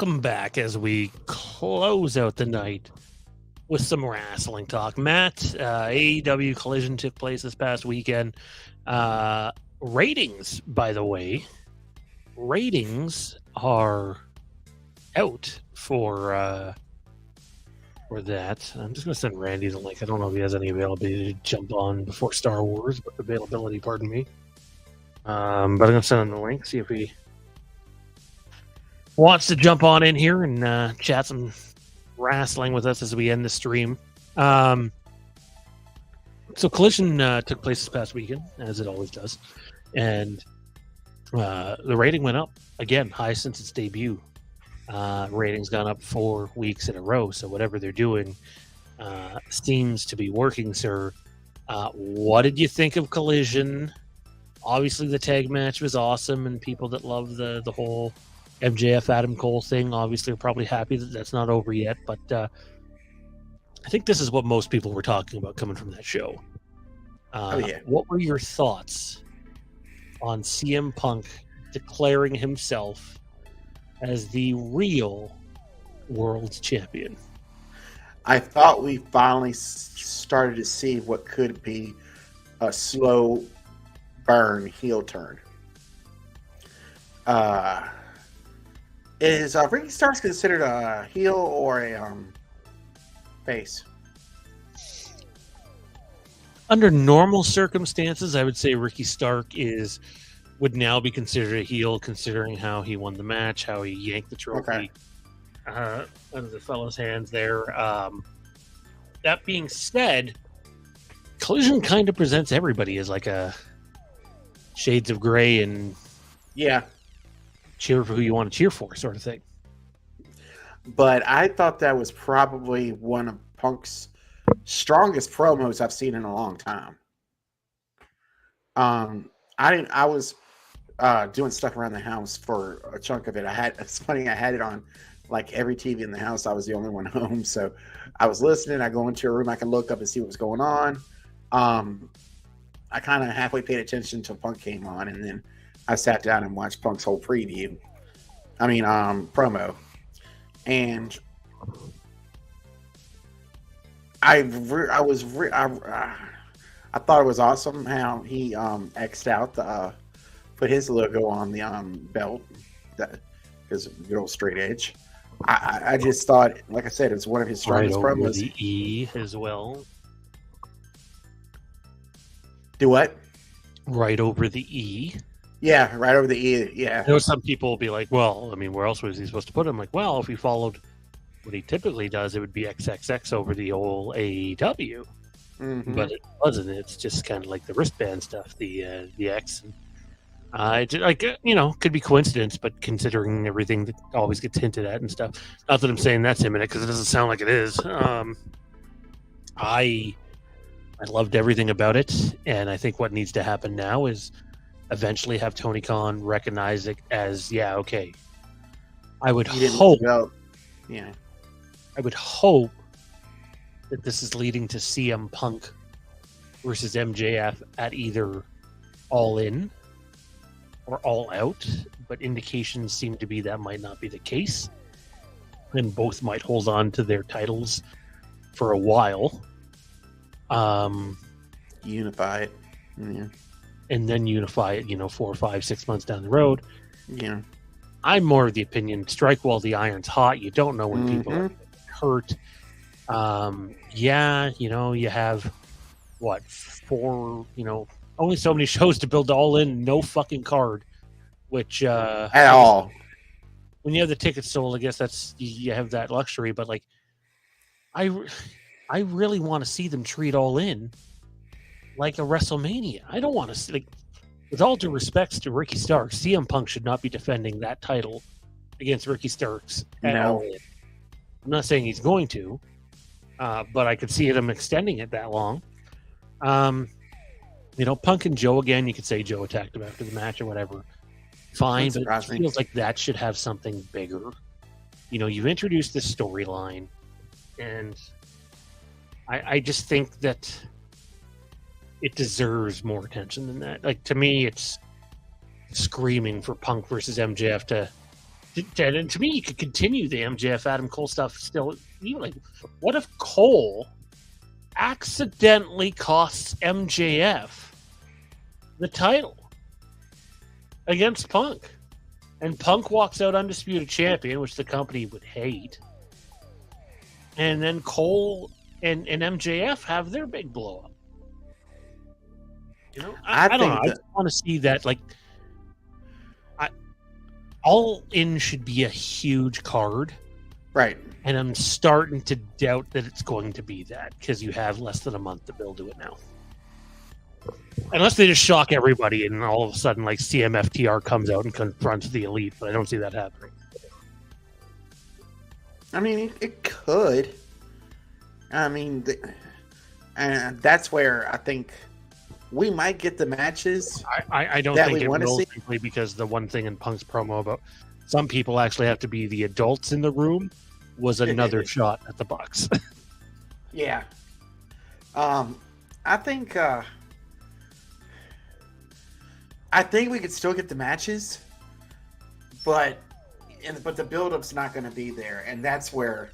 welcome back as we close out the night with some wrestling talk. Matt, AEW Collision took place this past weekend. Ratings, by the way, are out for that. I'm just going to send Randy the link. I don't know if he has any availability to jump on before Star Wars, but availability, pardon me. But I'm going to send him the link, see if he wants to jump on in here and chat some wrestling with us as we end the stream. So Collision took place this past weekend, as it always does, and the rating went up again, high since its debut. Ratings gone up 4 weeks in a row, so whatever they're doing seems to be working, sir. What did you think of Collision? Obviously, the tag match was awesome, and people that love the whole MJF Adam Cole thing obviously are probably happy that that's not over yet, but I think this is what most people were talking about coming from that show. What were your thoughts on CM Punk declaring himself as the real world champion? I thought we finally started to see what could be a slow burn heel turn. Is Ricky Starks considered a heel or a face? Under normal circumstances, I would say Ricky Stark would now be considered a heel, considering how he won the match, how he yanked the trophy out of the fellow's hands there. That being said, Collision kind of presents everybody as like a shades of gray and cheer for who you want to cheer for sort of thing. But I thought that was probably one of Punk's strongest promos I've seen in a long time. I was doing stuff around the house for a chunk of it. It's funny, I had it on like every TV in the house. I was the only one home, so I was listening. I go into a room, I can look up and see what was going on. I kind of halfway paid attention until Punk came on, and then I sat down and watched Punk's whole promo. And I thought it was awesome how he X'd out put his logo on the belt, because good old straight edge. I just thought, like I said, it was one of his strongest right promos. The E as well. Do what? Right over the E. Yeah, right over the E. Yeah. I know some people will be like, well, I mean, where else was he supposed to put it? I'm like, well, if he followed what he typically does, it would be XXX over the old AEW. Mm-hmm. But it wasn't. It's just kind of like the wristband stuff, the X. And, could be coincidence, but considering everything that always gets hinted at and stuff. Not that I'm saying that's imminent, because it doesn't sound like it is. I loved everything about it, and I think what needs to happen now is eventually have Tony Khan recognize it as, I would hope. I would hope that this is leading to CM Punk versus MJF at either All In or All Out, but indications seem to be that might not be the case, and both might hold on to their titles for a while. Unify it. Yeah. And then unify it, 4, 5, 6 months down the road. Yeah. I'm more of the opinion, strike while the iron's hot. You don't know when people are hurt. You have, 4, only so many shows to build All In, no fucking card, which... at all. When you have the tickets sold, I guess that's, you have that luxury, but, I really want to see them treat All In like a WrestleMania. I don't want to see, with all due respects to Ricky Starks, CM Punk should not be defending that title against Ricky Starks at All In. I'm not saying he's going to, but I could see him extending it that long. Punk and Joe again, you could say Joe attacked him after the match or whatever. Fine, but it feels like that should have something bigger. You've introduced this storyline, and I just think that it deserves more attention than that. To me, it's screaming for Punk versus MJF to And to me, you could continue the MJF Adam Cole stuff still. Even like, what if Cole accidentally costs MJF the title against Punk, and Punk walks out undisputed champion, which the company would hate, and then Cole and MJF have their big blow up. You know, I don't know. I just want to see that. Like, All In should be a huge card, right? And I'm starting to doubt that it's going to be that, because you have less than a month to build to it now. Unless they just shock everybody and all of a sudden, like, CMFTR comes out and confronts the Elite, but I don't see that happening. I mean, it could. I mean, and that's where I think we might get the matches. I don't think it will, simply because the one thing in Punk's promo about some people actually have to be the adults in the room was another shot at the Bucks. Yeah. I think we could still get the matches, but the build-up's not going to be there, and that's where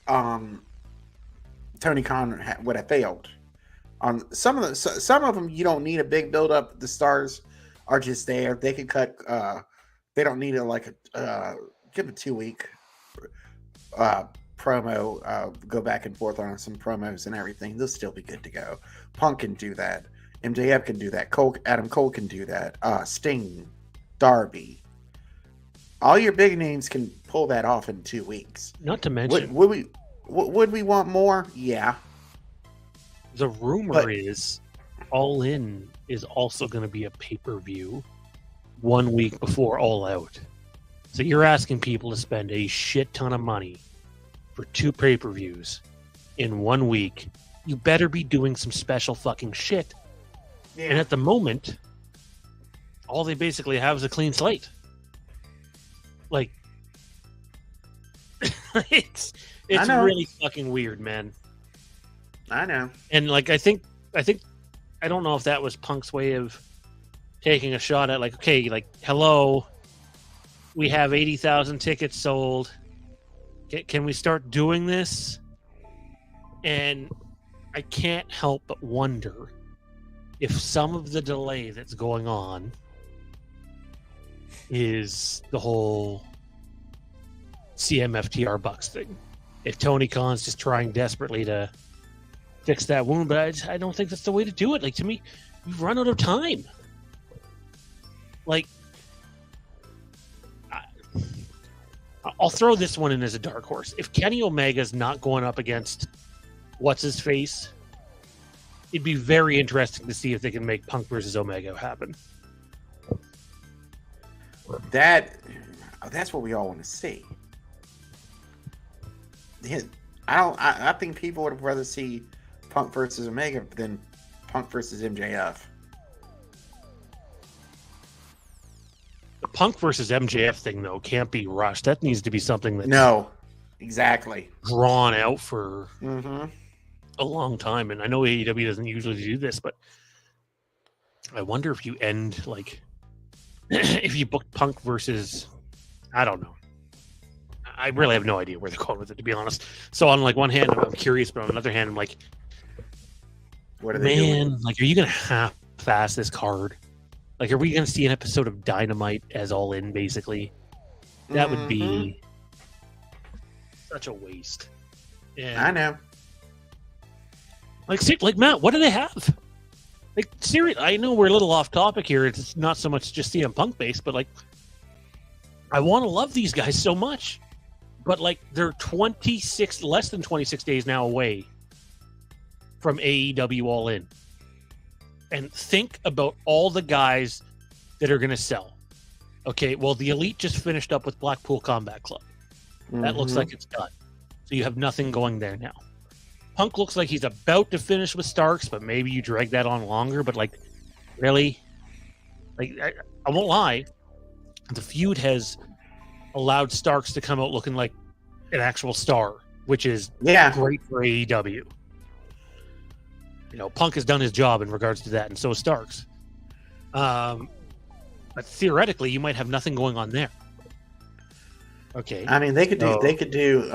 Tony Khan would have failed. Some of them you don't need a big build-up. The stars are just there. They can cut. They don't need give a 2-week promo. Go back and forth on some promos and everything. They'll still be good to go. Punk can do that. MJF can do that. Adam Cole can do that. Sting, Darby. All your big names can pull that off in 2 weeks. Not to mention, would we want more? Yeah. The rumor is All In is also going to be a pay-per-view 1 week before All Out. So you're asking people to spend a shit ton of money for 2 pay-per-views in 1 week. You better be doing some special fucking shit. Yeah. And at the moment, all they basically have is a clean slate. Like, it's really fucking weird, man. I know. And like, I don't know if that was Punk's way of taking a shot at, like, okay, like, hello, we have 80,000 tickets sold. Can we start doing this? And I can't help but wonder if some of the delay that's going on is the whole CMFTR Bucks thing. If Tony Khan's just trying desperately to fix that wound, but I don't think that's the way to do it. Like, to me, we've run out of time. Like, I'll throw this one in as a dark horse. If Kenny Omega's not going up against what's-his-face, it'd be very interesting to see if they can make Punk versus Omega happen. That's what we all want to see. I think people would rather see Punk versus Omega than Punk versus MJF. The Punk versus MJF thing, though, can't be rushed. That needs to be something that's exactly drawn out for a long time. And I know AEW doesn't usually do this, but I wonder if you end, like, if you book Punk versus, I don't know. I really have no idea where they're going with it, to be honest. So on, like, one hand, I'm curious, but on another hand, I'm like, what are they doing? Like, are you going to half-ass this card? Like, are we going to see an episode of Dynamite as All In, basically? That would be such a waste. And, I know. Like, Matt, what do they have? Like, seriously, I know we're a little off topic here. It's not so much just CM Punk based, but, like, I want to love these guys so much. But, like, they're less than 26 days now away from AEW All In. And think about all the guys that are going to sell. Okay, well, the Elite just finished up with Blackpool Combat Club. That looks like it's done. So you have nothing going there now. Punk looks like he's about to finish with Starks, but maybe you drag that on longer. But, like, really? Like, I won't lie. The feud has allowed Starks to come out looking like an actual star, which is great for AEW. You know, Punk has done his job in regards to that, and so is Starks. But theoretically, you might have nothing going on there. Okay. I mean, they could do.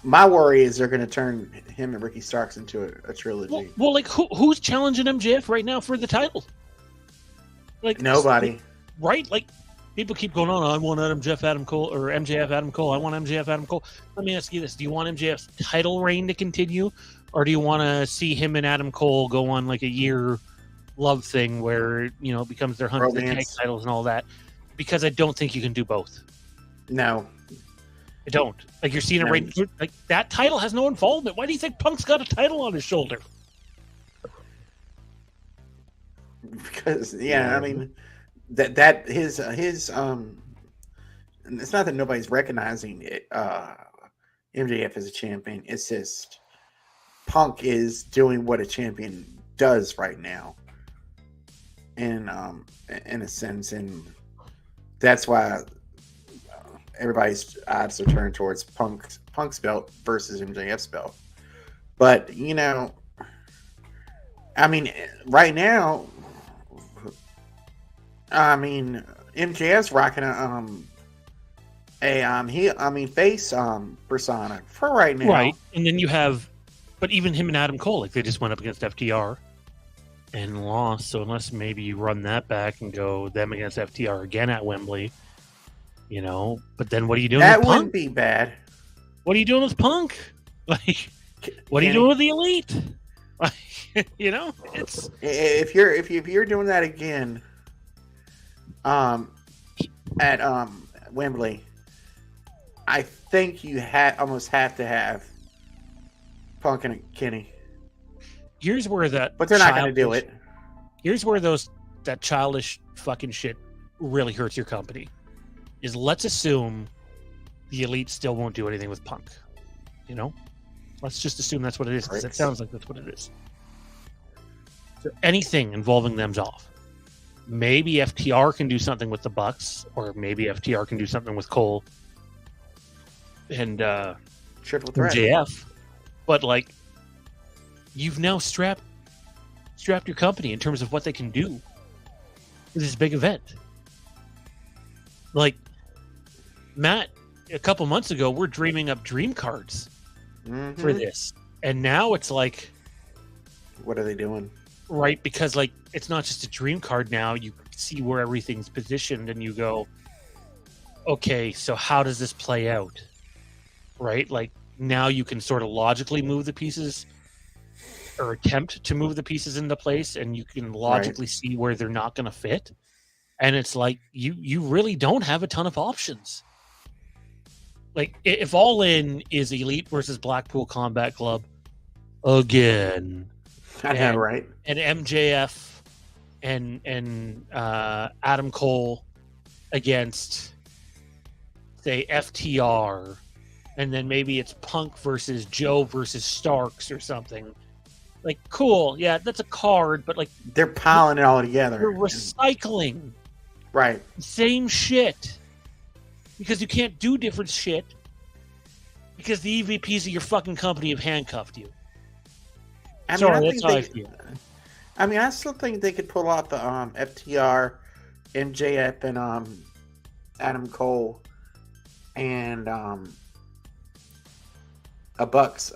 My worry is they're going to turn him and Ricky Starks into a trilogy. Well, like who's challenging MJF right now for the title? Like Nobody, right? Like people keep going on. I want Adam Cole or MJF Adam Cole. I want MJF Adam Cole. Let me ask you this: do you want MJF's title reign to continue, or do you want to see him and Adam Cole go on like a year love thing where it becomes their hunt for the tag titles and all that? Because I don't think you can do both. No. I don't. Like you're seeing it right. Like that title has no involvement. Why do you think Punk's got a title on his shoulder? Because I mean that his it's not that nobody's recognizing it. MJF as a champion. It's just Punk is doing what a champion does right now, in a sense, and that's why. Everybody's odds are turned towards Punk's belt versus MJF's belt. But, I mean, right now, I mean, MJF's rocking a face persona for right now. Right. And then you have, but even him and Adam Cole, like they just went up against FTR and lost. So unless maybe you run that back and go them against FTR again at Wembley, but then what are you doing that with Punk? Wouldn't be bad. What are you doing with Punk? Like, what are you doing with the Elite? Like, it's if you're doing that again, at Wembley, I think you almost have to have Punk and Kenny. Here's where but they're not going to do it. Here's where that childish fucking shit really hurts your company. Is let's assume the Elite still won't do anything with Punk. Let's just assume that's what it is, because it sounds like that's what it is. So anything involving them's off. Maybe FTR can do something with the Bucks, or maybe FTR can do something with Cole and Triple Threat. MJF. But like, you've now strapped your company in terms of what they can do with this big event. Like, Matt, a couple months ago, we're dreaming up dream cards for this. And now it's like... What are they doing? Right, because like it's not just a dream card now. You see where everything's positioned and you go, okay, so how does this play out? Right? Like now you can sort of logically move the pieces or attempt to move the pieces into place, and you can logically see where they're not going to fit. And it's like you really don't have a ton of options. Like, if All In is Elite versus Blackpool Combat Club again, I know, right? And MJF and Adam Cole against, say, FTR, and then maybe it's Punk versus Joe versus Starks or something. Like, cool, yeah, that's a card, but like they're piling it all together. You're recycling, right? Same shit. Because you can't do different shit because the EVPs of your fucking company have handcuffed you. I still think they could pull off the FTR, MJF, and Adam Cole, and a Bucks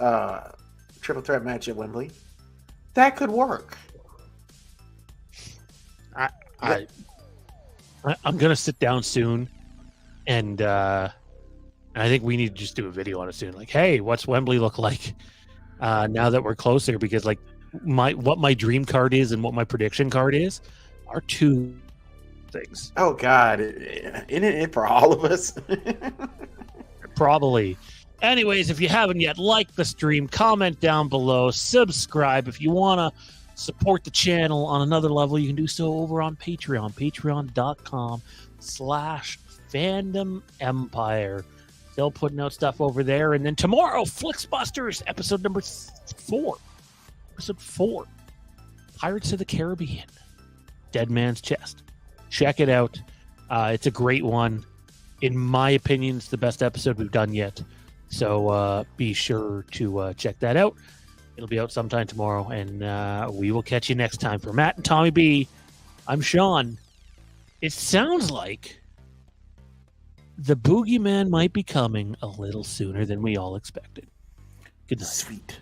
triple threat match at Wembley. That could work. I'm gonna sit down soon. And I think we need to just do a video on it soon. Like, hey, what's Wembley look like now that we're closer? Because like what my dream card is and what my prediction card is are two things. Oh God, isn't it for all of us? Probably. Anyways, if you haven't yet, like the stream, comment down below, subscribe. If you want to support the channel on another level, you can do so over on Patreon, patreon.com/Fandom Empire. Still putting out stuff over there. And then tomorrow, Flixbusters, episode number 4. Episode 4. Pirates of the Caribbean. Dead Man's Chest. Check it out. It's a great one. In my opinion, it's the best episode we've done yet. So be sure to check that out. It'll be out sometime tomorrow. And we will catch you next time. For Matt and Tommy B, I'm Sean. It sounds like the boogeyman might be coming a little sooner than we all expected. Good to see. Sweet.